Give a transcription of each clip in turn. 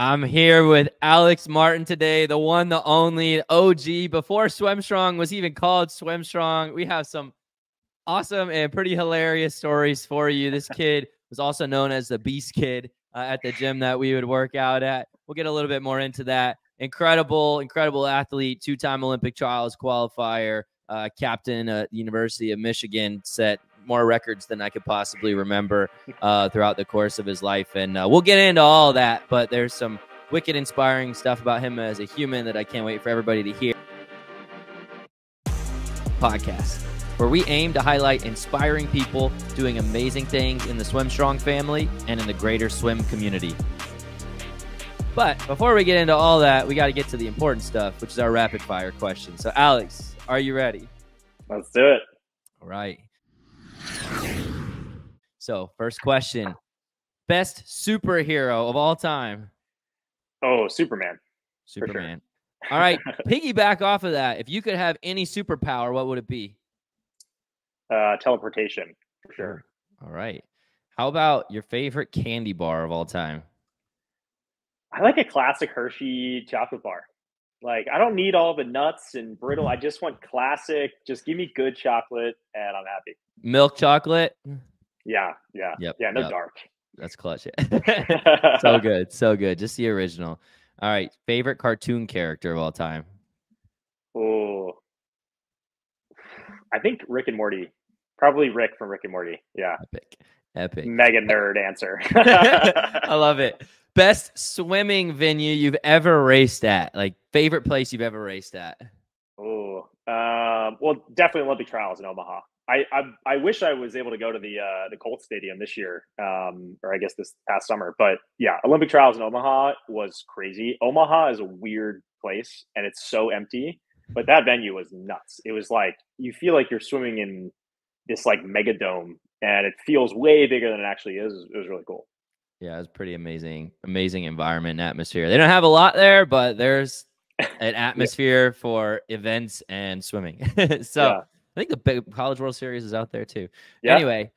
I'm here with Alex Martin today, the one, the only OG before SwimStrong was even called SwimStrong. We have some awesome and pretty hilarious stories for you. This kid was also known as the Beast Kid at the gym that we would work out at. We'll get a little bit more into that. Incredible athlete, two-time Olympic trials qualifier, captain at the University of Michigan, set more records than I could possibly remember throughout the course of his life. And we'll get into all that, but there's some wicked inspiring stuff about him as a human that I can't wait for everybody to hear. Podcast, where we aim to highlight inspiring people doing amazing things in the SwimStrong family and in the greater swim community. But before we get into all that, we got to get to the important stuff, which is our rapid fire question. So Alex, are you ready? Let's do it. All right. So first question, best superhero of all time? Oh, Superman. Superman. Sure. All right. Piggyback off of that. If you could have any superpower, what would it be? Teleportation, for sure. All right. How about your favorite candy bar of all time? I like a classic Hershey chocolate bar. Like, I don't need all the nuts and brittle. I just want classic. Just give me good chocolate, and I'm happy. Milk chocolate? Yeah. Yep, yeah, no dark. That's clutch. So good. Just the original. All right. Favorite cartoon character of all time? Oh, I think Rick and Morty. Probably Rick from Rick and Morty. Yeah. Epic. Mega nerd answer. I love it. Best swimming venue you've ever raced at? Like, favorite place you've ever raced at? Oh, well, definitely Olympic trials in Omaha. I wish I was able to go to the Colts Stadium this year, or I guess this past summer. But yeah, Olympic trials in Omaha was crazy. Omaha is a weird place, and it's so empty. But that venue was nuts. It was like you feel like you're swimming in this like mega dome, and it feels way bigger than it actually is. It was really cool. Yeah, it's pretty amazing environment and atmosphere. They don't have a lot there, but there's an atmosphere for events and swimming. So I think the big College World Series is out there too. Yeah. Anyway,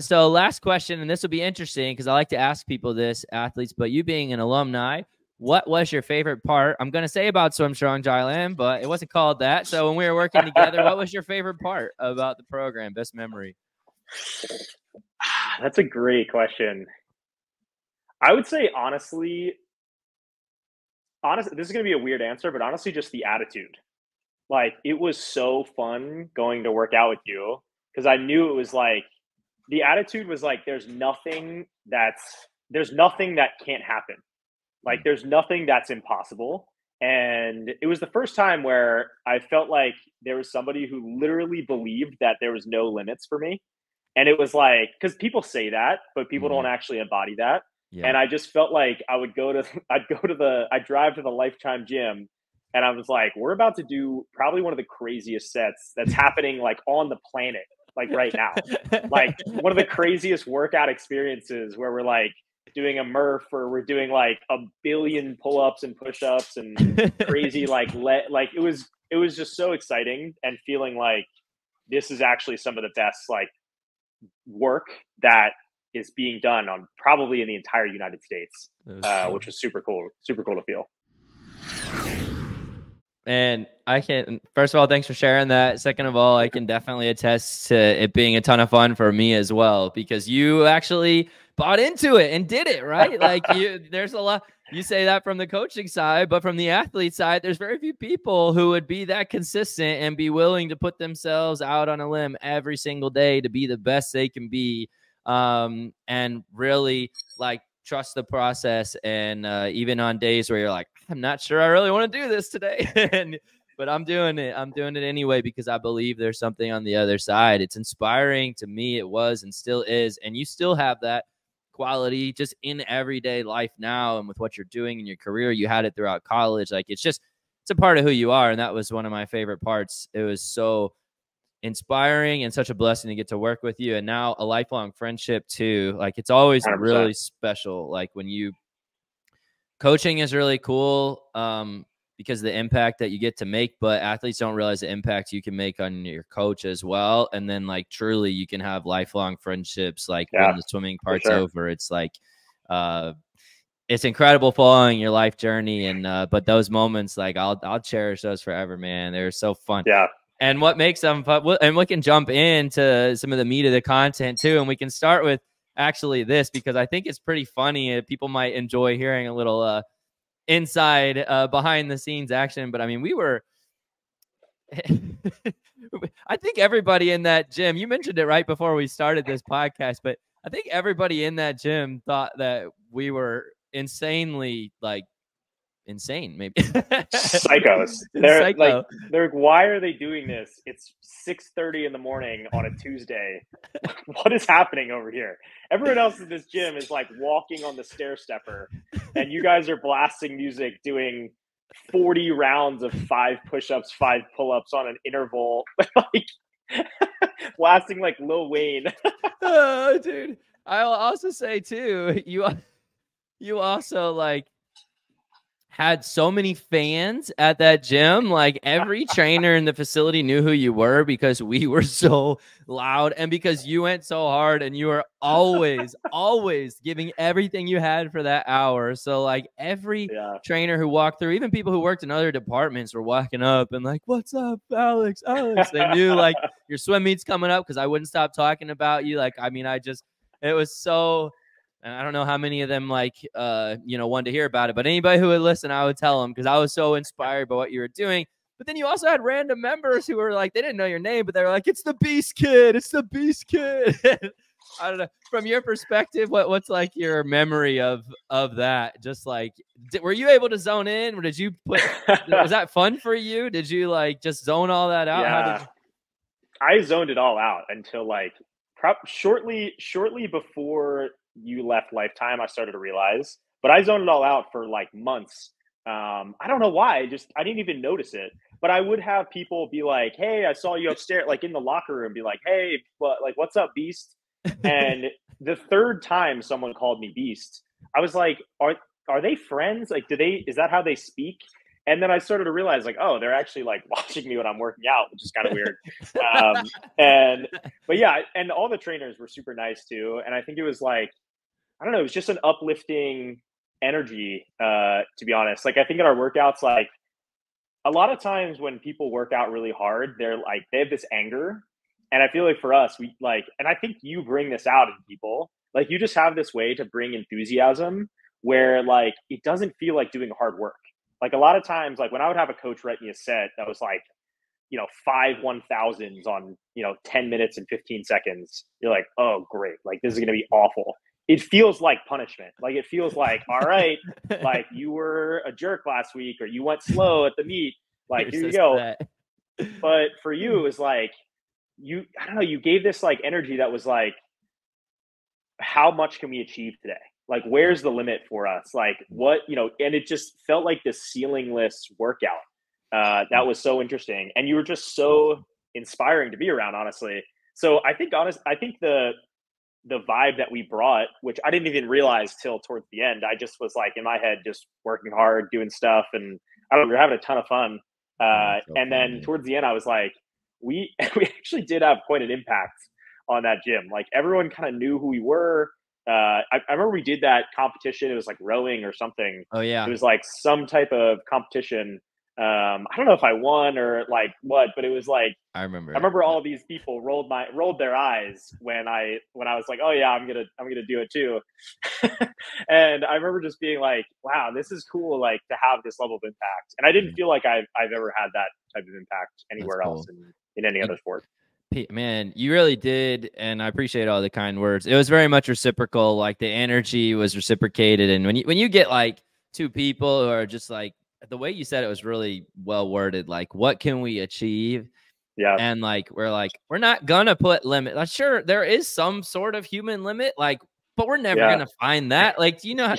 so last question, and this will be interesting because I like to ask people this, athletes, but you being an alumni, what was your favorite part? I'm going to say about SwimStrong Dryland, but it wasn't called that. So when we were working together, what was your favorite part about the program? Best memory? That's a great question. I would say honestly, this is going to be a weird answer, but honestly, just the attitude. Like, it was so fun going to work out with you because I knew it was like, the attitude was like, there's nothing that can't happen. Like, there's nothing that's impossible. And it was the first time where I felt like there was somebody who literally believed that there was no limits for me. And it was like, because people say that, but people don't actually embody that. Yeah. And I just felt like I'd drive to the Lifetime gym, and I was like, we're about to do probably one of the craziest sets that's happening like on the planet, like right now. Like one of the craziest workout experiences where we're like doing a Murph, or we're doing like 1 billion pull-ups and push-ups and crazy like it was just so exciting, and feeling like this is actually some of the best like work that is being done on probably in the entire United States, which was super cool to feel. And first of all, thanks for sharing that. Second of all, I can definitely attest to it being a ton of fun for me as well, because you actually bought into it and did it, right? Like there's a lot, you say that from the coaching side, but from the athlete side, there's very few people who would be that consistent and be willing to put themselves out on a limb every single day to be the best they can be. And really like trust the process. And even on days where you're like, I'm not sure I really want to do this today, but I'm doing it anyway, because I believe there's something on the other side. It's inspiring to me. It was and still is. And you still have that quality just in everyday life now. And with what you're doing in your career, you had it throughout college. Like it's a part of who you are. And that was one of my favorite parts. It was so inspiring and such a blessing to get to work with you, and now a lifelong friendship too. Like it's always 100%. Really special. Like when coaching is really cool because the impact that you get to make, but athletes don't realize the impact you can make on your coach as well. And then like truly you can have lifelong friendships. Like when the swimming part's over, it's like it's incredible following your life journey. And, but those moments, like I'll cherish those forever, man. They're so fun. Yeah. And what makes them fun, and we can jump into some of the meat of the content too. And we can start with actually this, because I think it's pretty funny. People might enjoy hearing a little inside behind the scenes action. But I mean, we were, I think everybody in that gym, you mentioned it right before we started this podcast, but I think everybody in that gym thought that we were insanely insane, maybe. Psychos. They're like, why are they doing this? It's 6:30 in the morning on a Tuesday. What is happening over here? Everyone else in this gym is like walking on the stair stepper, and you guys are blasting music, doing 40 rounds of 5 push-ups, 5 pull-ups on an interval, like blasting like Lil Wayne. Oh, dude. I'll also say too, you also like had so many fans at that gym. Like every trainer in the facility knew who you were because we were so loud and because you went so hard and you were always, always giving everything you had for that hour. So like every trainer who walked through, even people who worked in other departments were walking up and like, what's up, Alex? They knew like your swim meet's coming up because I wouldn't stop talking about you. Like, I mean, it was so... And I don't know how many of them wanted to hear about it, but anybody who would listen, I would tell them because I was so inspired by what you were doing. But then you also had random members who were like, they didn't know your name, but they were like, it's the Beast Kid. It's the Beast Kid. I don't know. From your perspective, what's like your memory of that? Just like, were you able to zone in? Or did you was that fun for you? Did you like just zone all that out? Yeah. I zoned it all out until like shortly before you left Lifetime, I started to realize, but I zoned it all out for like months. I don't know why. I didn't even notice it, but I would have people be like, hey, I saw you upstairs, like in the locker room, be like, hey, what's up, Beast? And the third time someone called me Beast, I was like, are they friends? Like, is that how they speak? And then I started to realize like, oh, they're actually like watching me when I'm working out, which is kind of weird. But yeah, and all the trainers were super nice too. And I think it was like, I don't know, it was just an uplifting energy, to be honest. Like, I think in our workouts, like a lot of times when people work out really hard, they have this anger. And I feel like for us, we like, and I think you bring this out in people, like you just have this way to bring enthusiasm where like, it doesn't feel like doing hard work. Like a lot of times, like when I would have a coach write me a set that was like, 5 1,000s on, 10 minutes and 15 seconds, you're like, oh, great. Like, this is going to be awful. It feels like punishment. Like, it feels like, all right, like you were a jerk last week or you went slow at the meet. Like, here you go. But for you, it was like, I don't know, you gave this like energy that was like, how much can we achieve today? Like, where's the limit for us? Like, what, and it just felt like this ceilingless workout. That was so interesting. And you were just so inspiring to be around, honestly. So I think the vibe that we brought, which I didn't even realize till towards the end, I just was like in my head, just working hard, doing stuff. And I don't know, we were having a ton of fun. And then towards the end, I was like, we actually did have quite an impact on that gym. Like everyone kind of knew who we were. I remember we did that competition. It was like rowing or something. Oh yeah. It was like some type of competition. I don't know if I won or like what, but it was like, I remember all these people rolled their eyes when I was like, oh yeah, I'm gonna do it too. And I remember just being like, wow, this is cool. Like to have this level of impact. And I didn't feel like I've ever had that type of impact anywhere else in any other sport. Man, you really did, and I appreciate all the kind words. It was very much reciprocal. Like the energy was reciprocated, and when you get like two people who are just like, the way you said it was really well worded. Like, what can we achieve? Yeah, and like we're not gonna put limit. Like, sure, there is some sort of human limit, like, but we're never gonna find that. Like, do you know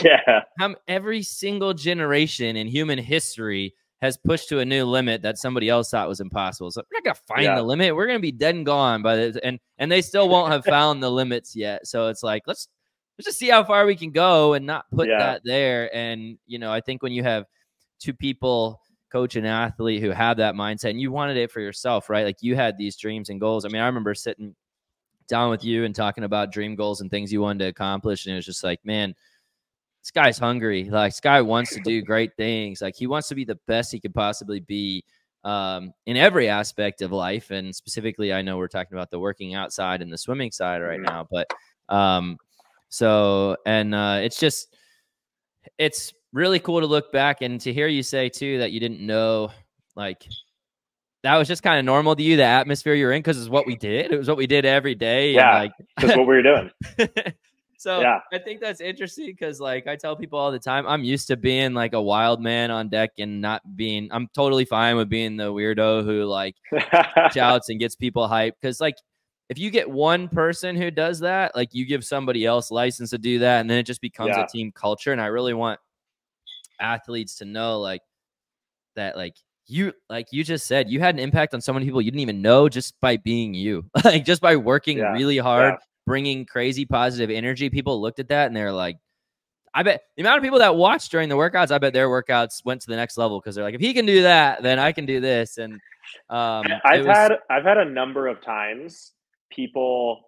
how every single generation in human history has pushed to a new limit that somebody else thought was impossible. So we're not gonna find the limit. We're gonna be dead and gone by the and they still won't have found the limits yet. So it's like let's just see how far we can go and not put that there. And I think when you have two people, coach and athlete, who have that mindset, and you wanted it for yourself, right? Like you had these dreams and goals. I mean, I remember sitting down with you and talking about dream goals and things you wanted to accomplish, and it was just like, man, this guy's hungry. Like, this guy wants to do great things. Like, he wants to be the best he could possibly be in every aspect of life. And specifically, I know we're talking about the working outside and the swimming side right now, but it's really cool to look back and to hear you say too that you didn't know, like, that was just kind of normal to you, the atmosphere you're in, because it's what we did. It was what we did every day. Yeah, and that's what we were doing. So yeah. I think that's interesting because, like, I tell people all the time, I'm used to being like a wild man on deck and I'm totally fine with being the weirdo who like shouts and gets people hyped. Because, like, if you get one person who does that, like, you give somebody else license to do that, and then it just becomes a team culture. And I really want athletes to know, like, that, like you just said, you had an impact on so many people you didn't even know just by being you, like, just by working really hard. Bringing crazy positive energy. People looked at that and they're like, I bet the amount of people that watched during the workouts, I bet their workouts went to the next level because they're like, if he can do that, then I can do this. And I've had a number of times people,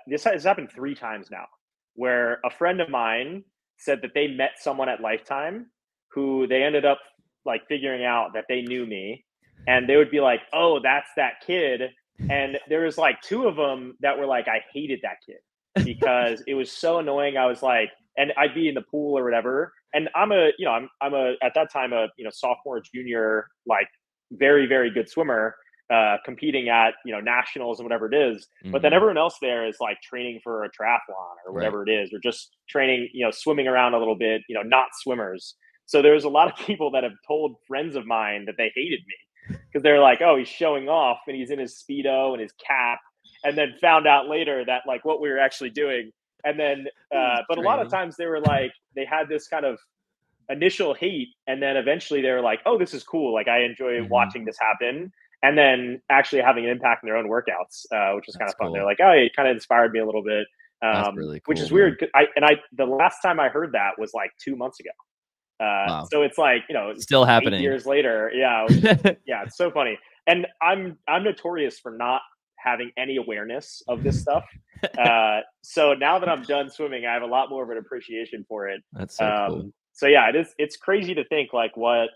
this has happened 3 times now, where a friend of mine said that they met someone at Lifetime who they ended up like figuring out that they knew me, and they would be like, oh, that's that kid. And there was like 2 of them that were like, I hated that kid because it was so annoying. I was like, and I'd be in the pool or whatever. And I'm at that time, sophomore, junior, like very, very good swimmer, competing at, nationals and whatever it is. But then everyone else there is like training for a triathlon or whatever it is, or just training, swimming around a little bit, not swimmers. So there's a lot of people that have told friends of mine that they hated me, because they're like, oh, he's showing off and he's in his Speedo and his cap, and then found out later that like what we were actually doing. And then, but a lot of times they were like, they had this kind of initial hate, and then eventually they were like, oh, this is cool. Like, I enjoy watching this happen. And then actually having an impact in their own workouts, which is kind of fun. Cool. They're like, oh, it kind of inspired me a little bit, really cool, which is weird. The last time I heard that was like 2 months ago. Wow. So it's like, still happening 8 years later. Yeah. Yeah. It's so funny. And I'm notorious for not having any awareness of this stuff. So now that I'm done swimming, I have a lot more of an appreciation for it. That's so cool. So yeah, it's crazy to think like what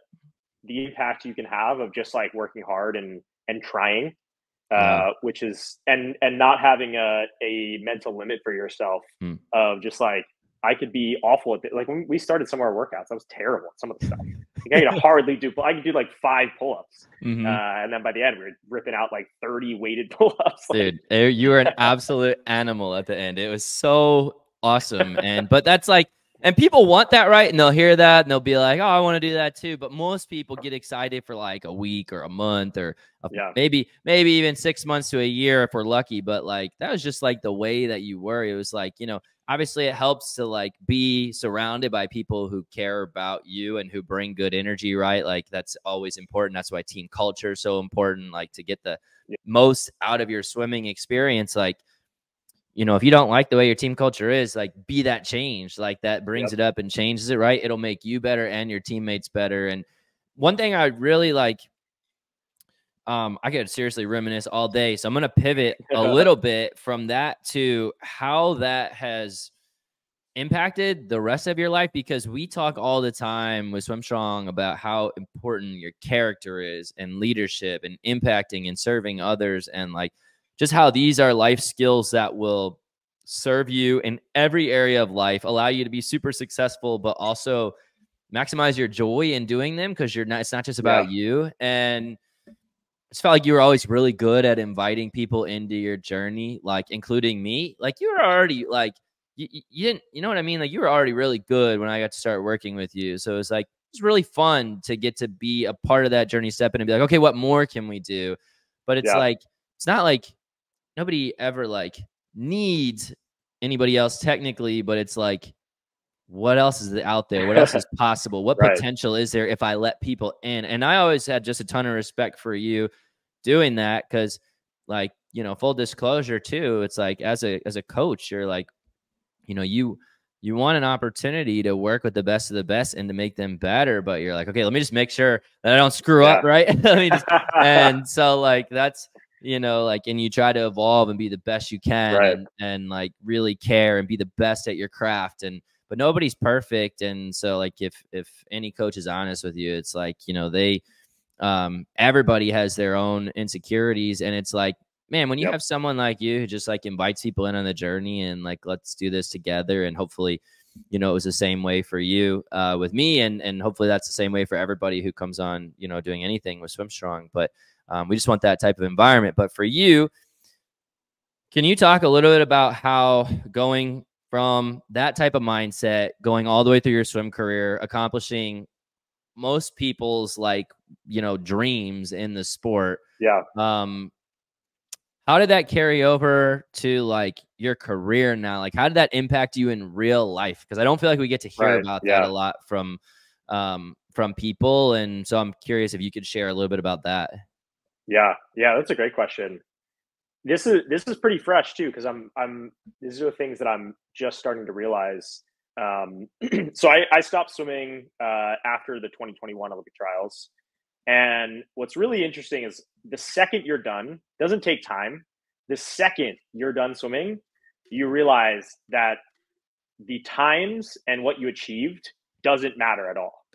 the impact you can have of just like working hard and trying, which is, and not having a mental limit for yourself of just like, I could be awful at it. Like when we started some of our workouts, I was terrible at some of the stuff. Like, I could hardly do. I could do like 5 pull-ups, and then by the end, we were ripping out like 30 weighted pull-ups. Dude, you were an absolute animal at the end. It was so awesome, but that's like, and people want that, right? And they'll hear that and they'll be like, "Oh, I want to do that too." But most people get excited for like a week or a month or maybe even 6 months to a year if we're lucky. But like that was just like the way that you were. It was like, obviously it helps to like be surrounded by people who care about you and who bring good energy, right? Like that's always important. That's why team culture is so important, like to get the most out of your swimming experience. Like, if you don't like the way your team culture is, like be that change, like that brings it up and changes it, right? It'll make you better and your teammates better. And one thing I really like, I could seriously reminisce all day. So I'm going to pivot a little bit from that to how that has impacted the rest of your life, because we talk all the time with SwimStrong about how important your character is and leadership and impacting and serving others, and like just how these are life skills that will serve you in every area of life, allow you to be super successful, but also maximize your joy in doing them, because it's not just about you. And I just felt like you were always really good at inviting people into your journey, like including me. Like you were already like, you didn't, you know what I mean? Like you were already really good when I got to start working with you. So it's like, it's really fun to get to be a part of that journey, step in and be like, okay, what more can we do? But it's like, it's not like nobody ever like needs anybody else technically, but it's like, what else is out there? What else is possible? What potential is there if I let people in? And I always had just a ton of respect for you doing that, because like, full disclosure too, it's like as a coach, you're like, you want an opportunity to work with the best of the best and to make them better, but you're like, okay, let me just make sure that I don't screw up, right? And so like that's, like, and you try to evolve and be the best you can, and like really care and be the best at your craft. And but nobody's perfect. And so like, if any coach is honest with you, it's like, you know, everybody has their own insecurities. And it's like, man, when you have someone like you who just like invites people in on the journey and like, let's do this together. And hopefully, you know, it was the same way for you with me. And hopefully that's the same way for everybody who comes on, you know, doing anything with SwimStrong. But we just want that type of environment. But for you, can you talk a little bit about how going from that type of mindset, going all the way through your swim career, accomplishing most people's like, you know, dreams in the sport. Yeah. How did that carry over to like your career now? Like, how did that impact you in real life? Because I don't feel like we get to hear about that a lot from people. And so I'm curious if you could share a little bit about that. Yeah. That's a great question. This is pretty fresh too, because these are the things that I'm just starting to realize. So I stopped swimming after the 2021 Olympic trials. And what's really interesting is the second you're done, doesn't take time. The second you're done swimming, you realize that the times and what you achieved doesn't matter at all.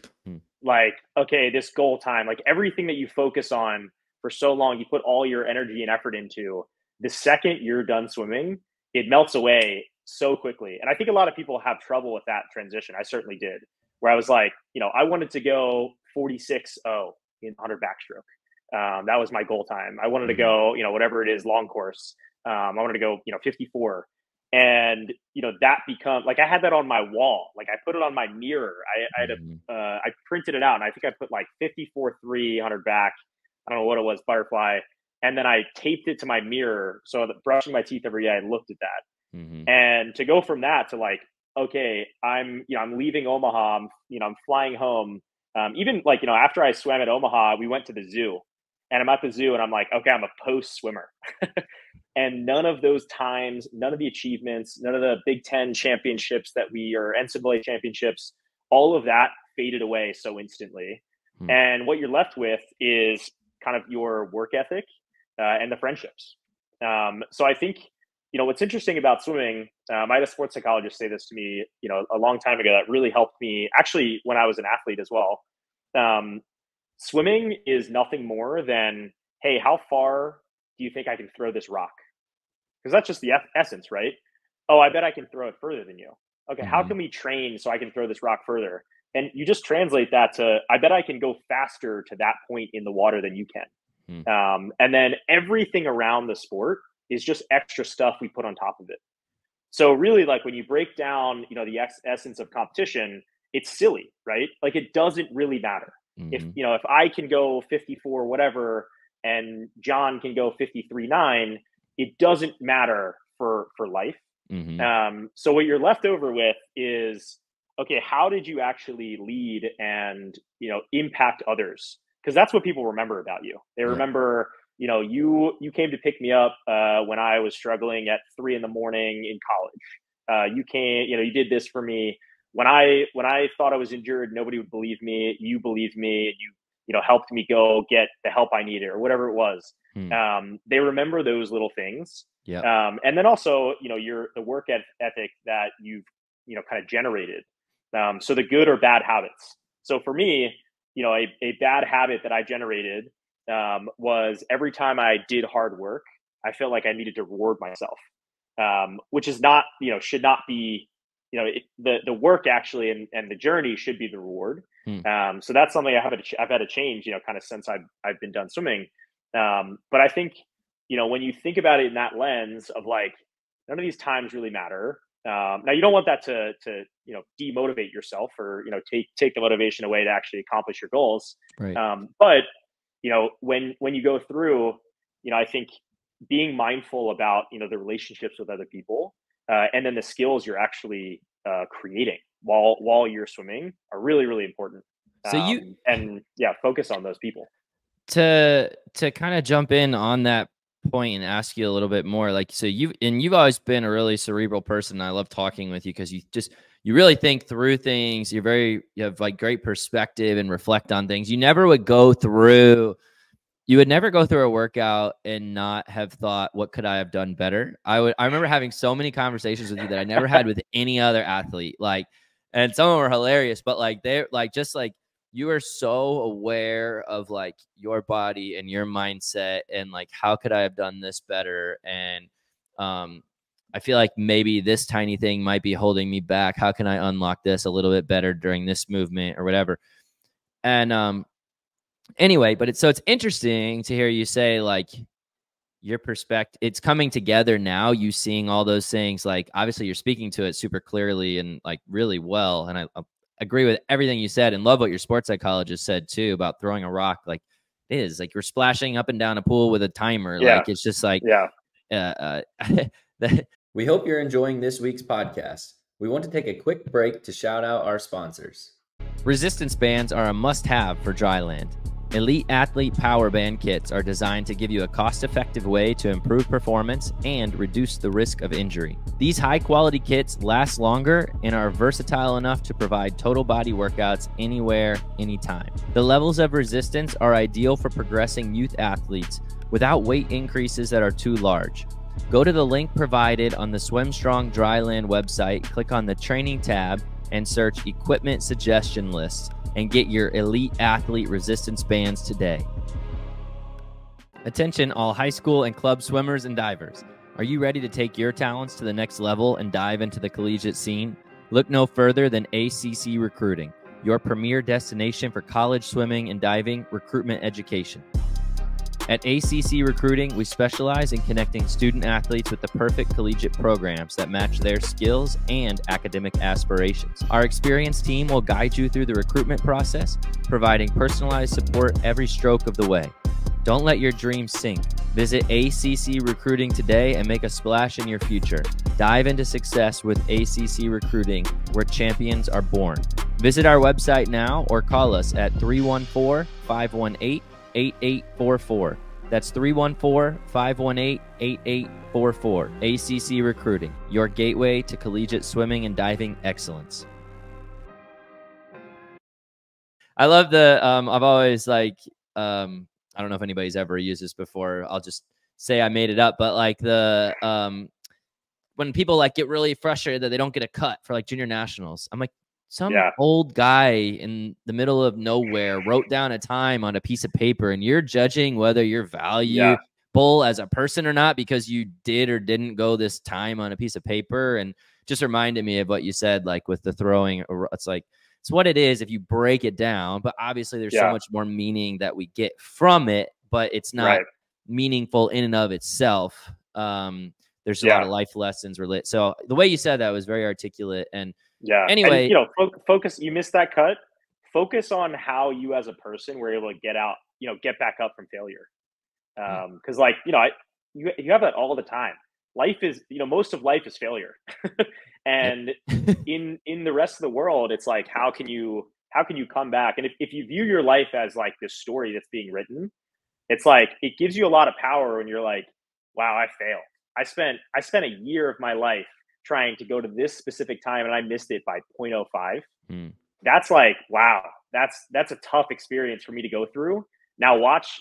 Like, okay, this goal time, like everything that you focus on for so long, you put all your energy and effort into, the second you're done swimming, it melts away so quickly. And I think a lot of people have trouble with that transition. I certainly did, where I was like, you know, I wanted to go 46.0 in 100 backstroke. That was my goal time. I wanted to go, you know, whatever it is, long course. I wanted to go, you know, 54. And, you know, that become like, I had that on my wall. Like I put it on my mirror. I printed it out, and I think I put like 54.3 100 back. I don't know what it was, butterfly. And then I taped it to my mirror. So that brushing my teeth every day, I looked at that. And to go from that to like, okay, I'm leaving Omaha, I'm flying home. Even like, you know, after I swam at Omaha, we went to the zoo, and I'm at the zoo and I'm like, okay, I'm a post swimmer. And none of those times, none of the achievements, none of the Big Ten championships or NCAA championships, all of that faded away so instantly. And what you're left with is kind of your work ethic and the friendships. So I think, you know, what's interesting about swimming, I had a sports psychologist say this to me, you know, a long time ago that really helped me actually when I was an athlete as well. Swimming is nothing more than, hey, how far do you think I can throw this rock? Because that's just the essence, right? Oh, I bet I can throw it further than you. Okay, how can we train so I can throw this rock further? And you just translate that to, I bet I can go faster to that point in the water than you can. And then everything around the sport is just extra stuff we put on top of it. So really, like when you break down, you know, the essence of competition, it's silly, right? Like it doesn't really matter. If I can go 54 whatever and John can go 53.9, it doesn't matter for life. So what you're left over with is, okay, how did you actually lead and, you know, impact others? Because that's what people remember about you. They remember, you know, you came to pick me up when I was struggling at 3 a.m. in college. You came, you know, you did this for me. When I thought I was injured, nobody would believe me. You believed me, and you know, helped me go get the help I needed or whatever it was. They remember those little things. And then also, you know, the work ethic that you've, you know, kind of generated. So the good or bad habits. So for me, you know, a bad habit that I generated was every time I did hard work, I felt like I needed to reward myself, which is not, you know, should not be, you know, the work actually and the journey should be the reward. So that's something I've had to change, you know, kind of since I've been done swimming. But I think, you know, when you think about it in that lens of like, none of these times really matter. Now you don't want that to, you know, demotivate yourself or, you know, take the motivation away to actually accomplish your goals. But, you know, when you go through, you know, I think being mindful about, you know, the relationships with other people, and then the skills you're actually creating while you're swimming are really, really important. So focus on those people. To kind of jump in on that point and ask you a little bit more, like, so you've always been a really cerebral person. I love talking with you because you really think through things. You have like great perspective and reflect on things. You would never go through a workout and not have thought, what could I have done better? I remember having so many conversations with you that I never had with any other athlete. Like And some of them were hilarious, but like they're like just like you are so aware of like your body and your mindset and like how could I have done this better? And I feel like maybe this tiny thing might be holding me back. How can I unlock this a little bit better during this movement or whatever? And anyway, but it's interesting to hear you say like your perspective, it's coming together now, you seeing all those things. Like obviously you're speaking to it super clearly and like really well. And I agree with everything you said and love what your sports psychologist said too about throwing a rock. Like it is like you're splashing up and down a pool with a timer. Yeah. Like it's just like, We hope you're enjoying this week's podcast. We want to take a quick break to shout out our sponsors. Resistance bands are a must-have for Dryland. Elite Athlete Power Band kits are designed to give you a cost-effective way to improve performance and reduce the risk of injury. These high-quality kits last longer and are versatile enough to provide total body workouts anywhere, anytime. The levels of resistance are ideal for progressing youth athletes without weight increases that are too large. Go to the link provided on the SwimStrong Dryland website, click on the Training tab, and search Equipment Suggestion Lists and get your Elite Athlete Resistance Bands today. Attention all high school and club swimmers and divers. Are you ready to take your talents to the next level and dive into the collegiate scene? Look no further than ACC Recruiting, your premier destination for college swimming and diving recruitment education. At ACC Recruiting, we specialize in connecting student athletes with the perfect collegiate programs that match their skills and academic aspirations. Our experienced team will guide you through the recruitment process, providing personalized support every stroke of the way. Don't let your dreams sink. Visit ACC Recruiting today and make a splash in your future. Dive into success with ACC Recruiting, where champions are born. Visit our website now or call us at 314-518-8844. That's 314-518-8844. ACC Recruiting, your gateway to collegiate swimming and diving excellence. I love the, I've always like, I don't know if anybody's ever used this before. I'll just say I made it up, but like the, when people like get really frustrated that they don't get a cut for like junior nationals, I'm like, some old guy in the middle of nowhere wrote down a time on a piece of paper and you're judging whether you're valuable as a person or not because you did or didn't go this time on a piece of paper. And just reminded me of what you said, like with the throwing. It's like, it's what it is if you break it down, but obviously there's so much more meaning that we get from it, but it's not meaningful in and of itself. There's a lot of life lessons related. So the way you said that was very articulate. And anyway, and, focus, you missed that cut. Focus on how you as a person were able to get out, get back up from failure. Cause like, you have that all the time. Life is, most of life is failure. And in the rest of the world, it's like, how can you come back? And if you view your life as like this story that's being written, it's like, it gives you a lot of power when you're like, wow, I failed. I spent a year of my life trying to go to this specific time and I missed it by 0.05. That's like, wow, that's a tough experience for me to go through. Now watch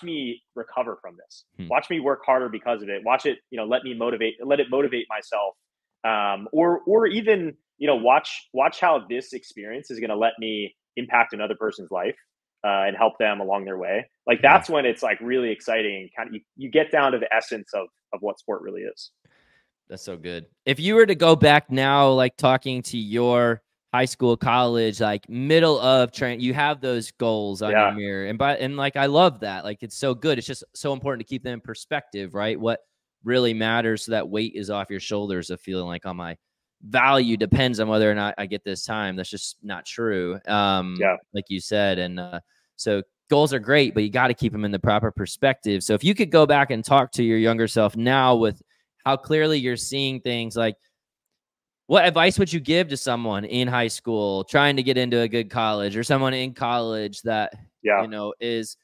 me recover from this. Watch me work harder because of it. Watch it, let it motivate myself. Or even, watch how this experience is going to let me impact another person's life, and help them along their way. Like that's when it's like really exciting. Kind of, you get down to the essence of what sport really is. That's so good. If you were to go back now, like talking to your high school, college, like middle of train, you have those goals on your mirror. And like, I love that. Like, it's so good. It's just so important to keep them in perspective, right? What really matters so that weight is off your shoulders of feeling like, oh, my value depends on whether or not I get this time. That's just not true. Like you said. And so goals are great, but you got to keep them in the proper perspective. So if you could go back and talk to your younger self now with how clearly you're seeing things, like what advice would you give to someone in high school trying to get into a good college, or someone in college that, is,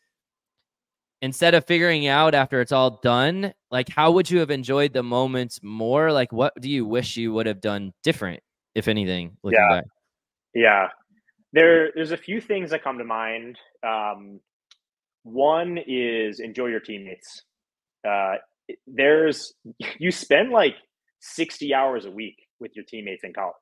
instead of figuring out after it's all done, like how would you have enjoyed the moments more? Like, what do you wish you would have done different, if anything, looking back? Yeah. There's a few things that come to mind. One is enjoy your teammates. You spend like 60 hours a week with your teammates in college.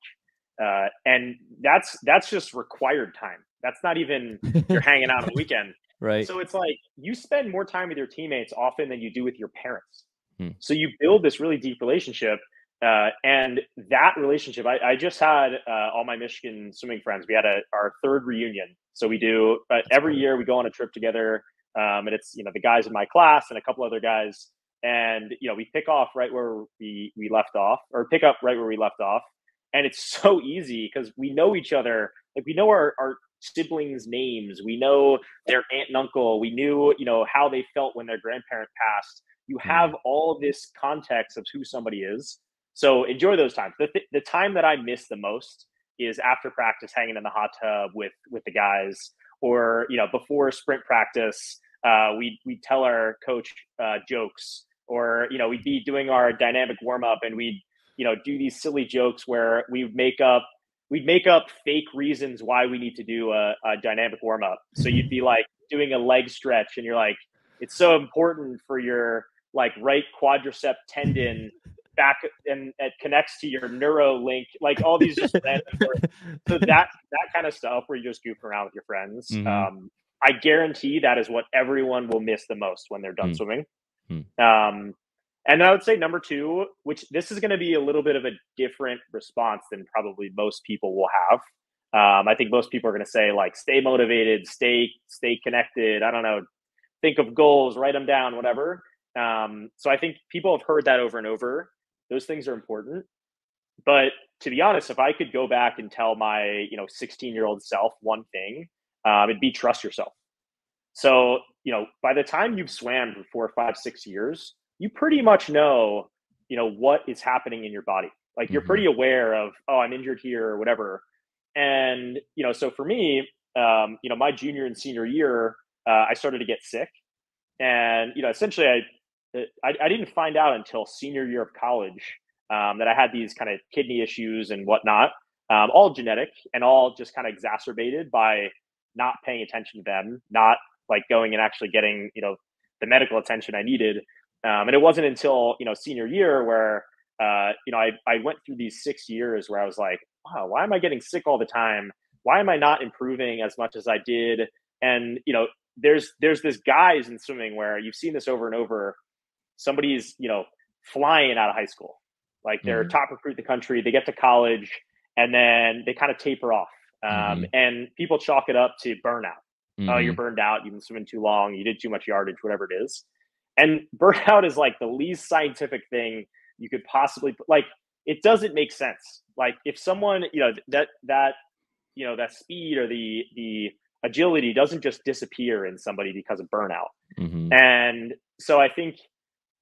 And that's just required time. That's not even you're hanging out on the weekend. Right. So it's like you spend more time with your teammates often than you do with your parents. Hmm. So you build this really deep relationship. And that relationship, I just had all my Michigan swimming friends. We had our third reunion. So we do every year we go on a trip together. And it's, the guys in my class and a couple other guys. And, we pick off right where we left off, or pick up right where we left off. And it's so easy because we know each other. Like we know our siblings' names. We know their aunt and uncle. We knew, how they felt when their grandparent passed. You have all of this context of who somebody is. So enjoy those times. The time that I miss the most is after practice, hanging in the hot tub with the guys, or before sprint practice, we'd tell our coach jokes, or we'd be doing our dynamic warm up, and we'd do these silly jokes where we'd make up fake reasons why we need to do a dynamic warm up. So you'd be like doing a leg stretch, and you're like, it's so important for your like right quadricep tendon back, and it connects to your neuro link, like all these just random words. So that kind of stuff where you're just goofing around with your friends. I guarantee that is what everyone will miss the most when they're done swimming. And then I would say number two, which this is going to be a little bit of a different response than probably most people will have. I think most people are going to say like, stay motivated, stay connected. I don't know, think of goals, write them down, whatever. So I think people have heard that over and over. Those things are important. But to be honest, if I could go back and tell my 16-year-old self one thing, it'd be trust yourself. So, by the time you've swam for 4, 5, 6 years, you pretty much know, what is happening in your body. Like you're pretty aware of, oh, I'm injured here or whatever. And, so for me, my junior and senior year, I started to get sick. And, essentially I didn't find out until senior year of college that I had these kind of kidney issues and whatnot, all genetic and all just kind of exacerbated by not paying attention to them, not like going and actually getting, the medical attention I needed. And it wasn't until, senior year where, I went through these 6 years where I was like, wow, why am I getting sick all the time? Why am I not improving as much as I did? And, there's this guys in swimming where you've seen this over and over. Somebody's, flying out of high school, like they're top recruit in the country, they get to college, and then they kind of taper off. And people chalk it up to burnout. Oh, you're burned out. You've been swimming too long. You did too much yardage, whatever it is. And burnout is like the least scientific thing you could possibly, like, it doesn't make sense. Like if someone, that speed or the agility doesn't just disappear in somebody because of burnout. And so I think,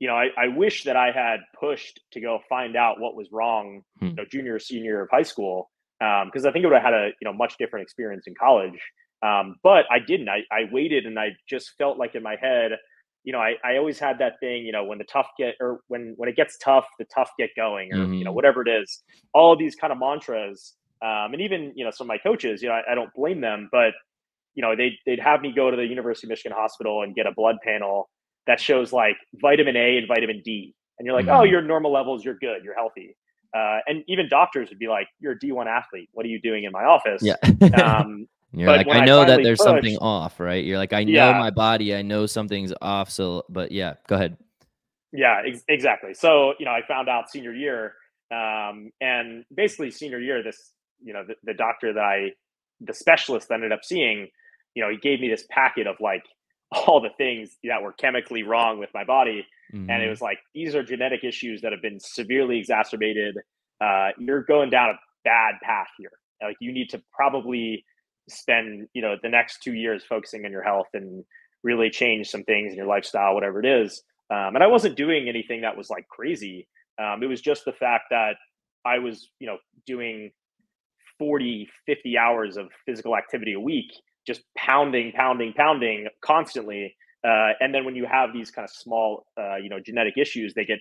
I wish that I had pushed to go find out what was wrong, junior or senior of high school. Because I think it would have had a much different experience in college. But I didn't. I waited, and I just felt like in my head, I always had that thing, when the tough get, or when it gets tough, the tough get going, or whatever it is. All of these kind of mantras, and even some of my coaches, I don't blame them, but they'd have me go to the University of Michigan hospital and get a blood panel that shows like vitamin A and vitamin D, and you're like, oh, your normal levels, you're good, you're healthy. And even doctors would be like, you're a D1 athlete. What are you doing in my office? Yeah. You're but like, I know that there's something off, right? You're like, I know my body, I know something's off. So, but yeah, go ahead. Yeah, exactly. So, I found out senior year, and basically senior year, this, the doctor the specialist that I ended up seeing, he gave me this packet of like all the things that were chemically wrong with my body. And it was like, these are genetic issues that have been severely exacerbated. You're going down a bad path here. Like you need to probably spend, the next 2 years focusing on your health and really change some things in your lifestyle, whatever it is. And I wasn't doing anything that was like crazy. It was just the fact that I was, doing 40, 50 hours of physical activity a week, just pounding constantly. And then when you have these kind of small, genetic issues, they get,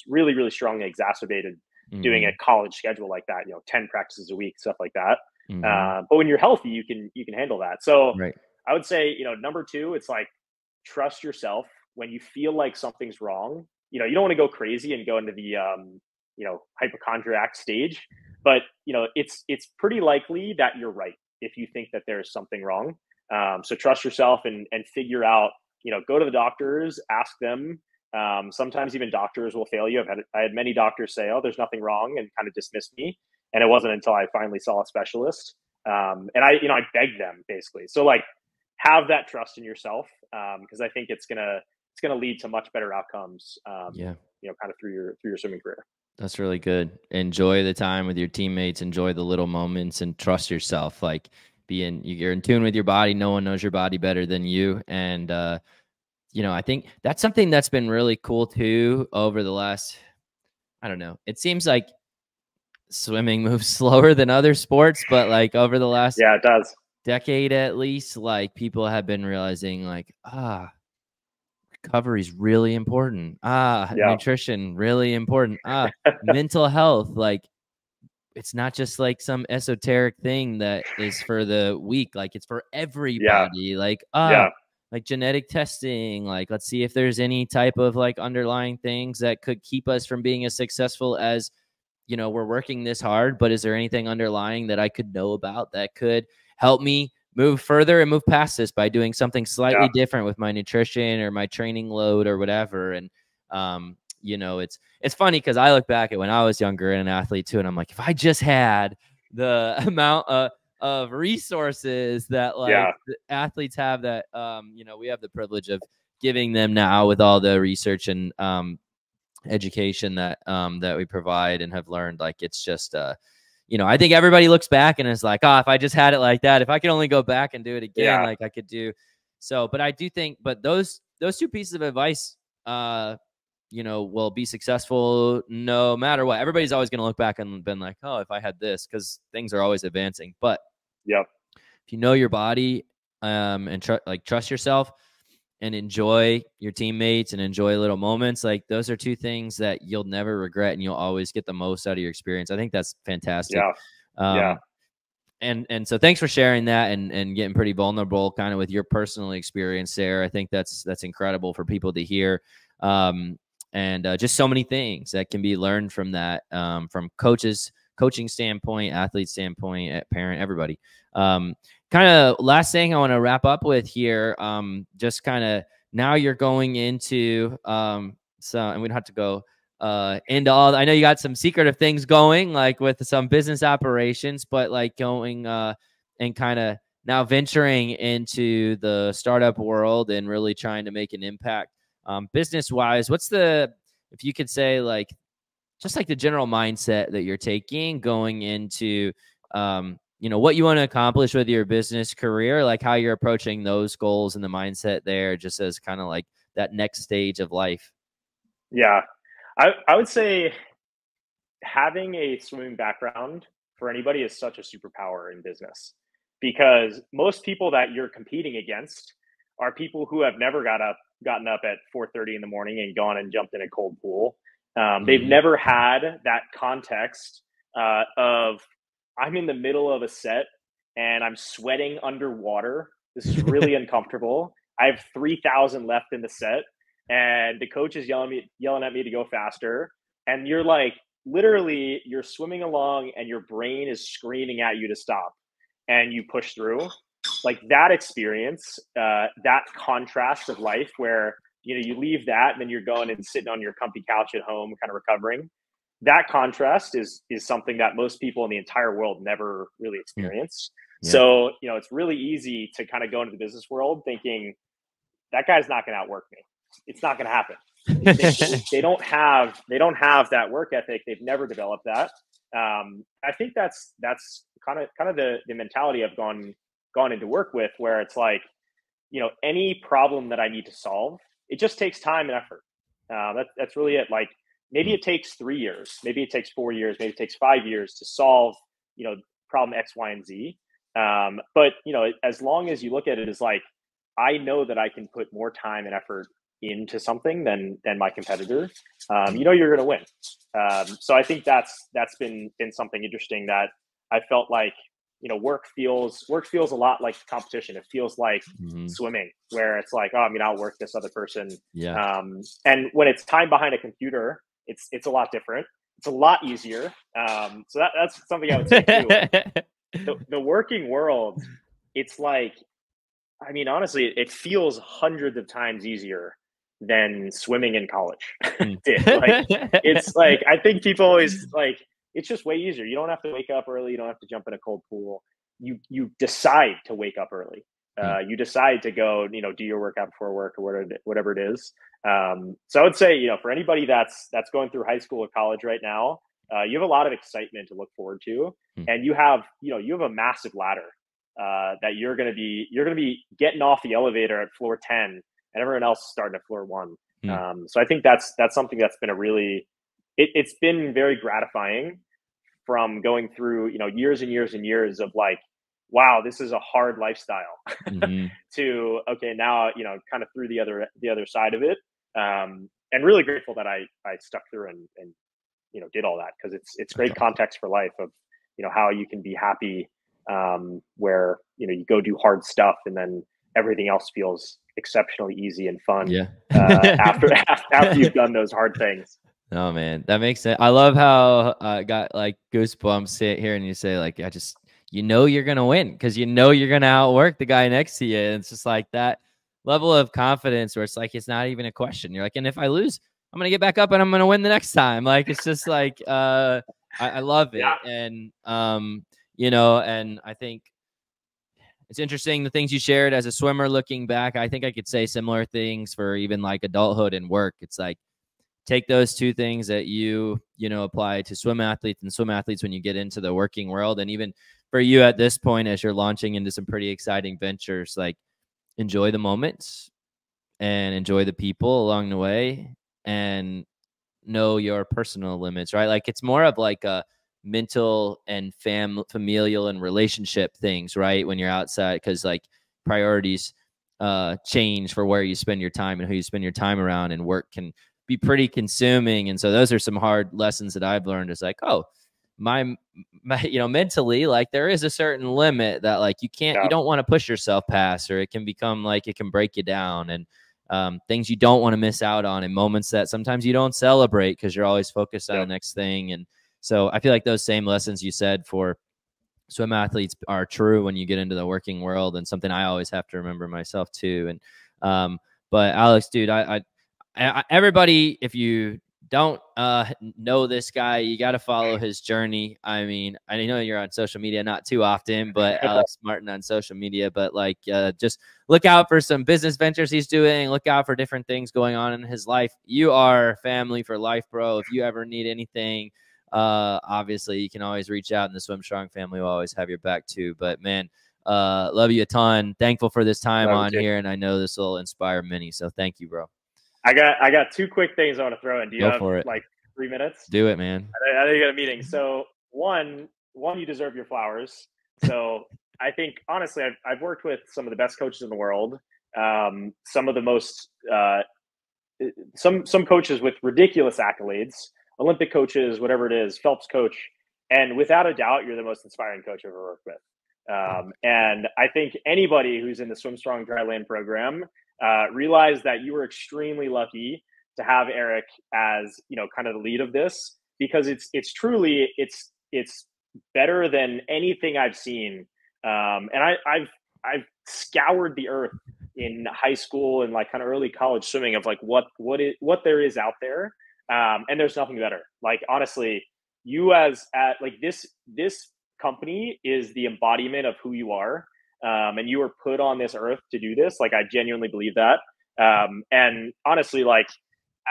really, really strongly exacerbated doing a college schedule like that, 10 practices a week, stuff like that. But when you're healthy, you can handle that. So I would say, number two, it's like, trust yourself when you feel like something's wrong. You don't want to go crazy and go into the, hypochondriac stage, But, it's pretty likely that you're right if you think that there's something wrong. So trust yourself and figure out, go to the doctors, ask them. Sometimes even doctors will fail you. I had many doctors say, "Oh, there's nothing wrong," and kind of dismissed me. And it wasn't until I finally saw a specialist. And I begged them basically. So like, have that trust in yourself. Because I think it's going to lead to much better outcomes. Kind of through your swimming career. That's really good. Enjoy the time with your teammates, enjoy the little moments, and trust yourself. Like you're in tune with your body. No one knows your body better than you. And, I think that's something that's been really cool too over the last, I don't know. It seems like swimming moves slower than other sports, but like over the last it does. decade, at least, like people have been realizing like, recovery is really important. Nutrition, really important. Mental health, like it's not just like some esoteric thing that is for the weak. Like it's for everybody. Like genetic testing. Like let's see if there's any type of like underlying things that could keep us from being as successful as, we're working this hard. But is there anything underlying that I could know about that could help me move further and move past this by doing something slightly different with my nutrition or my training load or whatever? And, it's funny because I look back at when I was younger and an athlete too, and I'm like, if I just had the amount of resources that the athletes have that, we have the privilege of giving them now with all the research and education that we provide and have learned. Like, it's just, I think everybody looks back and is like, if I just had it like that, if I could only go back and do it again, like I could do. So, but I do think, but those two pieces of advice, will be successful no matter what. Everybody's always going to look back and been like, if I had this, because things are always advancing. But if you know your body, and trust yourself and enjoy your teammates and enjoy little moments, like those are two things that you'll never regret and you'll always get the most out of your experience. I think that's fantastic. And so thanks for sharing that and getting pretty vulnerable kind of with your personal experience there. I think that's incredible for people to hear. And just so many things that can be learned from that, from coaching standpoint, athlete standpoint, parent, everybody. Kind of last thing I want to wrap up with here, just kind of now you're going into and we don't have to go into all. I know you got some secretive things going, like with some business operations, but like going and kind of now venturing into the startup world and really trying to make an impact business wise. What's if you could say like just like the general mindset that you're taking going into what you want to accomplish with your business career, like how you're approaching those goals and the mindset there, just as kind of like that next stage of life. Yeah. I would say having a swimming background for anybody is such a superpower in business, because most people that you're competing against are people who have never gotten up at 4:30 in the morning and gone and jumped in a cold pool. They've never had that context of I'm in the middle of a set and I'm sweating underwater. This is really uncomfortable. I have 3,000 left in the set and the coach is yelling at me to go faster. And you're like, literally you're swimming along and your brain is screaming at you to stop and you push through. Like that experience, that contrast of life where, you leave that and then you're going and sitting on your comfy couch at home, kind of recovering. That contrast is something that most people in the entire world never really experience. Yeah. So, it's really easy to kind of go into the business world thinking that guy's not going to outwork me. It's not going to happen. They don't have that work ethic. They've never developed that. I think that's kind of the mentality I've gone into work with, where it's like, any problem that I need to solve, it just takes time and effort. That's really it. Like maybe it takes 3 years, maybe it takes 4 years, maybe it takes 5 years to solve, problem X, Y, and Z. But as long as you look at it as like, I know that I can put more time and effort into something than my competitor, you're going to win. So I think that's been something interesting that I felt like, work feels a lot like competition. It feels like swimming, where it's like, I'm going to outwork this other person. Yeah. And when it's time behind a computer, it's a lot different. It's a lot easier. So that's something I would say too. The working world, it's like, I mean, honestly, it feels hundreds of times easier than swimming in college did. Like, it's like, I think people always like, it's just way easier. You don't have to wake up early. You don't have to jump in a cold pool. You decide to wake up early. You decide to go, do your workout before work or whatever it is. So I would say, for anybody that's going through high school or college right now, you have a lot of excitement to look forward to, and you have a massive ladder that you're going to be getting off the elevator at floor 10, and everyone else is starting at floor 1. So I think that's something that's been it's been very gratifying from going through years and years and years of like, wow, this is a hard lifestyle to, okay, now, kind of through the other side of it. And really grateful that I stuck through and did all that, because it's great context for life of, how you can be happy, where, you go do hard stuff and then everything else feels exceptionally easy and fun. Yeah. After you've done those hard things. Oh man, that makes sense. I love how I got like goosebumps here and you say like, you're going to win because you're going to outwork the guy next to you. And it's just like that level of confidence where it's like, it's not even a question. You're like, and if I lose, I'm going to get back up and I'm going to win the next time. Like, it's just like, I love it. Yeah. And, and I think it's interesting the things you shared as a swimmer looking back. I think I could say similar things for even like adulthood and work. It's like, take those two things that you apply to swim athletes and swim athletes when you get into the working world. And even for you at this point, as you're launching into some pretty exciting ventures, like enjoy the moments and enjoy the people along the way and know your personal limits, right? Like it's more of like a mental and familial and relationship things, right? When you're outside, because like priorities change for where you spend your time and who you spend your time around, and work can be pretty consuming. And so those are some hard lessons that I've learned. Is like, oh, my mentally, like there is a certain limit that like you don't want to push yourself past, or it can become like it can break you down, and things you don't want to miss out on, and moments that sometimes you don't celebrate because you're always focused on the next thing. And so I feel like those same lessons you said for swim athletes are true when you get into the working world, and something I always have to remember myself too. And but Alex, dude, I everybody, if you don't know this guy, you got to follow his journey. I mean, I know you're on social media, not too often, but Alex Martin on social media, but like just look out for some business ventures he's doing, look out for different things going on in his life. You are family for life, bro. If you ever need anything, obviously you can always reach out, and the SwimStrong family will always have your back too. But man, love you a ton. Thankful for this time on here, and I know this will inspire many. So thank you, bro. I got two quick things I want to throw in. Do you have like 3 minutes? Do it, man. I know you got a meeting. So one, you deserve your flowers. So I think honestly, I've worked with some of the best coaches in the world. Some of the most some coaches with ridiculous accolades, Olympic coaches, whatever it is, Phelps coach, and without a doubt, you're the most inspiring coach I've ever worked with. And I think anybody who's in the SwimStrong Dryland program realize that you were extremely lucky to have Eric as kind of the lead of this, because it's truly better than anything I've seen. And I've scoured the earth in high school and like kind of early college swimming of like what there is out there, and there's nothing better. Like honestly, you this company is the embodiment of who you are. And you were put on this earth to do this. Like, I genuinely believe that. And honestly, like,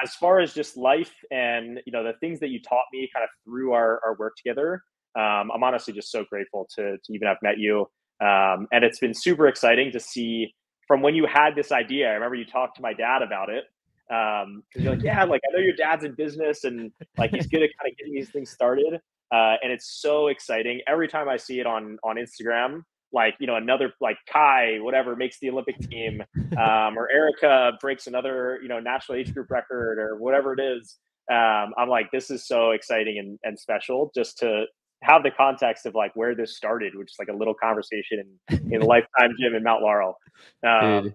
as far as just life and, the things that you taught me kind of through our work together, I'm honestly just so grateful to even have met you. And it's been super exciting to see from when you had this idea. I remember you talked to my dad about it. Cause you're like, yeah, like I know your dad's in business and like, he's good at kind of getting these things started. And it's so exciting. Every time I see it on Instagram, like, another like Kai, whatever, makes the Olympic team, or Erica breaks another, national age group record or whatever it is. I'm like, this is so exciting and special just to have the context of like where this started, which is like a little conversation in the Lifetime Gym in Mount Laurel. Dude,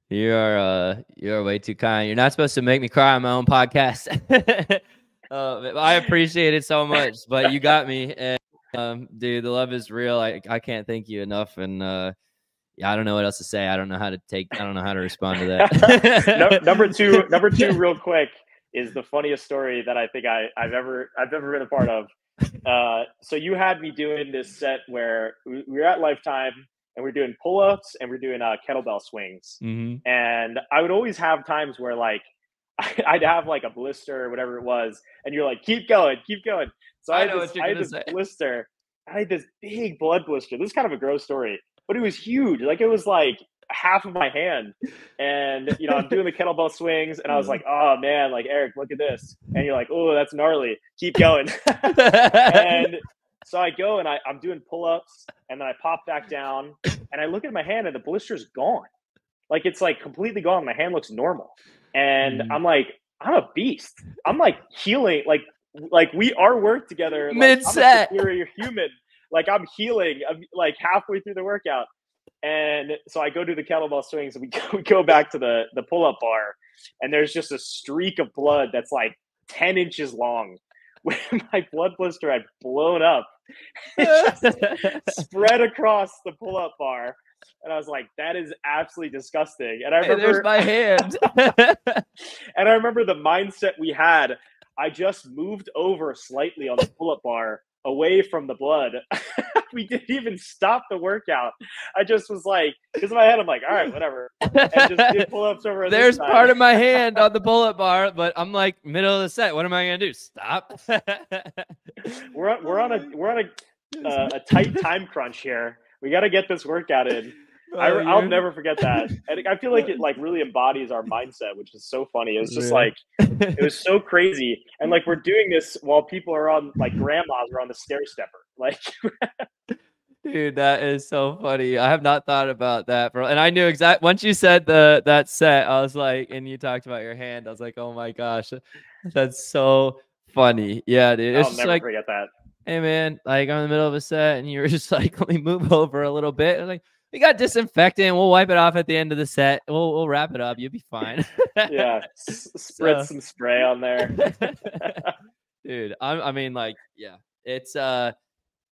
you're way too kind. You're not supposed to make me cry on my own podcast. I appreciate it so much, but you got me. And dude, the love is real. I can't thank you enough. And yeah, I don't know what else to say. I don't know how to respond to that. Number two, real quick, is the funniest story that I think I've ever been a part of. So you had me doing this set where we were at Lifetime and we're doing pull-ups and we're doing kettlebell swings. Mm-hmm. And I would always have times where like I'd have like a blister or whatever it was, and you're like, keep going. So I had this blister. I had this big blood blister. This is kind of a gross story, but it was huge. Like it was like half of my hand. And you know, I'm doing the kettlebell swings and I was like, oh man, like Eric, look at this. And you're like, oh, that's gnarly. Keep going. And so I go and I'm doing pull-ups and then I pop back down and I look at my hand and the blister's gone. Like it's like completely gone. My hand looks normal. And I'm like, I'm a beast. I'm like healing, like we are work together. Mid-set. I'm a superior human. Like I'm healing. I'm like halfway through the workout. And so I go do the kettlebell swings and we go back to the pull-up bar and there's just a streak of blood that's like 10 inches long where my blood blister had blown up. It just spread across the pull-up bar. And I was like, that is absolutely disgusting. And I remember, there's my hand. And I remember the mindset we had. I just moved over slightly on the pull-up bar away from the blood. We didn't even stop the workout. I just was like, because in my head, I'm like, all right, whatever. And just did pull-ups over. There's part of my hand on the pull-up bar, but I'm like middle of the set. What am I going to do? Stop. We're on a tight time crunch here. We got to get this workout in. I'll never forget that. And I feel like it like really embodies our mindset, which is so funny. It was just like, it was so crazy. And like, we're doing this while people are on, like grandmas are on the stair stepper. Like, dude, that is so funny. I have not thought about that, bro. And I knew exactly once you said that set, I was like, and you talked about your hand, I was like, oh my gosh, that's so funny. Yeah, dude. I'll never forget that. Hey man, like I'm in the middle of a set and you were just like, let me move over a little bit. I was like, we got disinfectant. We'll wipe it off at the end of the set. We'll wrap it up. You'll be fine. Yeah, spread some spray on there, dude. I mean, like, yeah, it's hard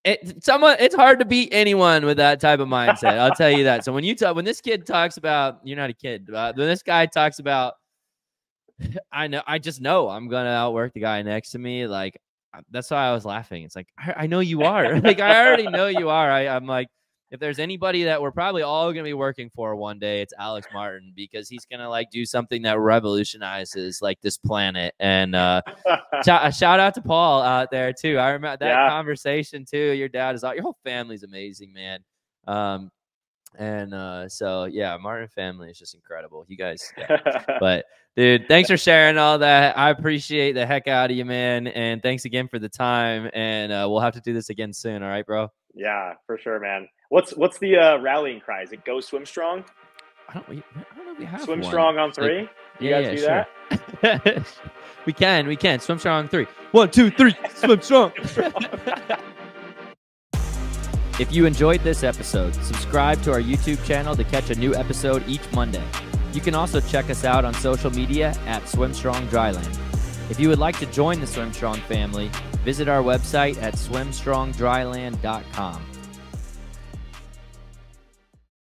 to beat anyone with that type of mindset. I'll tell you that. So when this kid talks about, you're not a kid, when this guy talks about, I just know I'm gonna outwork the guy next to me. Like that's why I was laughing. It's like I know you are. Like I already know you are. I'm like, if there's anybody that we're probably all going to be working for one day, it's Alex Martin, because he's going to like do something that revolutionizes like this planet. And shout out to Paul out there too. I remember that conversation too. Your dad is out. Your whole family's amazing, man. So yeah, Martin family is just incredible. You guys, but dude, thanks for sharing all that. I appreciate the heck out of you, man. And thanks again for the time. And we'll have to do this again soon. All right, bro? Yeah, for sure, man. What's the rallying cry? Is it go swim strong? I don't know if we have swim one. Strong on 3. Like, you guys do that? We can. Swim strong on 3. 1, 2, 3. Swim strong. If you enjoyed this episode, subscribe to our YouTube channel to catch a new episode each Monday. You can also check us out on social media at SwimStrong Dryland. If you would like to join the SwimStrong family, visit our website at SwimStrongDryland.com.